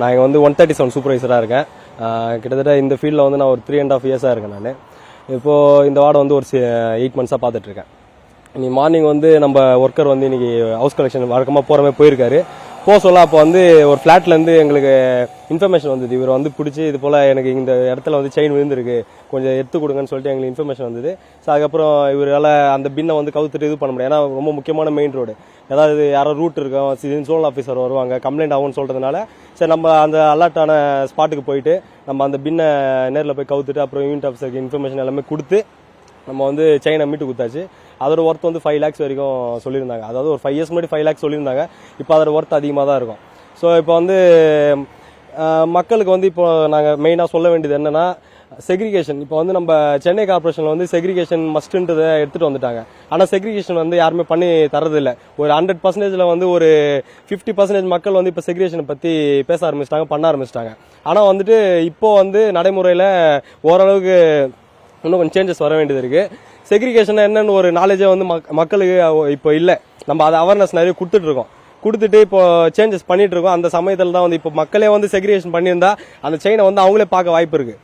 நான் இங்கே வந்து 137 சூப்பர்வைசராக இருக்கேன். கிட்டத்தட்ட இந்த ஃபீல்டில் வந்து நான் ஒரு 3.5 இயர்ஸாக இருக்கேன். நான் இப்போது இந்த வார்டை வந்து ஒரு 8 மந்த்ஸாக பார்த்துட்ருக்கேன். இன்னைக்கு மார்னிங் வந்து நம்ம ஒர்க்கர் வந்து இன்னைக்கு ஹவுஸ் கலெக்ஷன் வழக்கமாக போகிற மாதிரி போயிருக்காரு. சொல்ல அப்போ வந்து ஒரு ஃப்ளாட்லேருந்து எங்களுக்கு இன்ஃபர்மேஷன் வந்தது. இவர் வந்து பிடிச்சி இது போல் எனக்கு இந்த இடத்துல வந்து செயின் விழுந்திருக்கு, கொஞ்சம் எடுத்து கொடுங்கன்னு சொல்லிட்டு எங்களுக்கு இன்ஃபர்மேஷன் வந்தது. ஸோ அதுக்கப்புறம் இவரால் அந்த பின்னை வந்து கவுத்துட்டு இது பண்ண முடியாது. ஏன்னா ரொம்ப முக்கியமான மெயின் ரோடு, ஏதாவது யாரோ ரூட் இருக்கும், சோல் ஆஃபீஸர் வருவாங்க கம்ப்ளைண்ட் ஆகும்னு சொல்கிறதுனால சரி நம்ம அந்த அலர்ட்டான ஸ்பாட்டுக்கு போயிட்டு நம்ம அந்த பின்னை நேரில் போய் கவுத்துட்டு அப்புறம் யூனிட் ஆஃபீஸருக்கு இன்ஃபர்மேஷன் எல்லாமே கொடுத்து நம்ம வந்து செயினை மீட்டு கொடுத்தாச்சு. அதோட ஒர்த் வந்து 5 lakhs வரைக்கும் சொல்லியிருந்தாங்க. அதாவது ஒரு 5 years முன்னாடி 5 lakhs சொல்லியிருந்தாங்க. இப்போ அதோட ஒர்த் அதிகமாக தான் இருக்கும். ஸோ இப்போ வந்து மக்களுக்கு வந்து இப்போ நாங்கள் மெயினாக சொல்ல வேண்டியது என்னன்னா செக்ரிகேஷன். இப்போ வந்து நம்ம சென்னை கார்பரேஷனில் வந்து செக்ரிகேஷன் மஸ்ட்டுன்றதை எடுத்துகிட்டு வந்துட்டாங்க. ஆனால் செக்ரிகேஷன் வந்து யாருமே பண்ணி தரதில்லை. ஒரு 100% வந்து ஒரு 50% மக்கள் வந்து இப்போ செக்ரிகேஷனை பற்றி பேச ஆரம்பிச்சிட்டாங்க, பண்ண ஆரம்பிச்சிட்டாங்க. ஆனால் வந்துட்டு இப்போ வந்து நடைமுறையில் ஓரளவுக்கு இன்னும் கொஞ்சம் சேஞ்சஸ் வர வேண்டியது இருக்கு. செக்ரிகேஷன் என்னன்னு ஒரு நாலேஜே வந்து மக்களுக்கு இப்போ இல்லை. நம்ம அதை அவேர்னஸ் நிறைய கொடுத்துட்டு இப்போ சேஞ்சஸ் பண்ணிட்டு இருக்கோம். அந்த சமயத்தில் தான் வந்து இப்போ மக்களே வந்து செக்ரிகேஷன் பண்ணியிருந்தா அந்த செயினை வந்து அவங்களே பார்க்க வாய்ப்பு இருக்கு.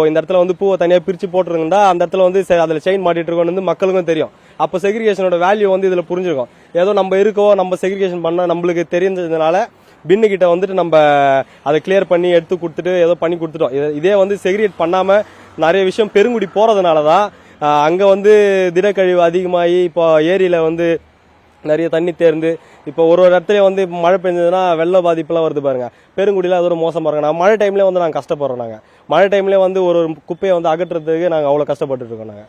இந்த இடத்துல வந்து பூவை தனியாக பிரித்து போட்டுருந்தா அந்த இடத்துல வந்து அதில் செயின் மாட்டிட்டு இருக்கோன்னு வந்து மக்களுக்கும் தெரியும். அப்போ செக்ரிகேஷனோட வேல்யூ வந்து இதில் புரிஞ்சிருக்கும். ஏதோ நம்ம நம்ம செக்ரிகேஷன் பண்ண நம்மளுக்கு தெரிஞ்சதுனால பின்னு கிட்ட வந்துட்டு நம்ம அதை கிளியர் பண்ணி எடுத்து கொடுத்துட்டு ஏதோ பண்ணி கொடுத்துட்டோம். இதே வந்து செக்ரிகேட் பண்ணாம நிறைய விஷயம் பெருங்குடி போறதுனாலதான் அங்க வந்து திடக்கழிவு அதிகமாகி இப்போ ஏரியில வந்து நிறைய தண்ணி தேர்ந்து இப்போ ஒரு இடத்துல வந்து மழை பெஞ்சதுன்னா வெள்ள பாதிப்புலாம் வருது பாருங்க. பெருங்குடியில அது ஒரு மோசமா இருக்கு. மழை டைம்ல வந்து நாங்கள் கஷ்டப்படுறோம். மழை டைம்ல வந்து ஒரு குப்பையை வந்து அகற்றுறதுக்கு நாங்கள் அவ்வளோ கஷ்டப்பட்டு இருக்கோம்.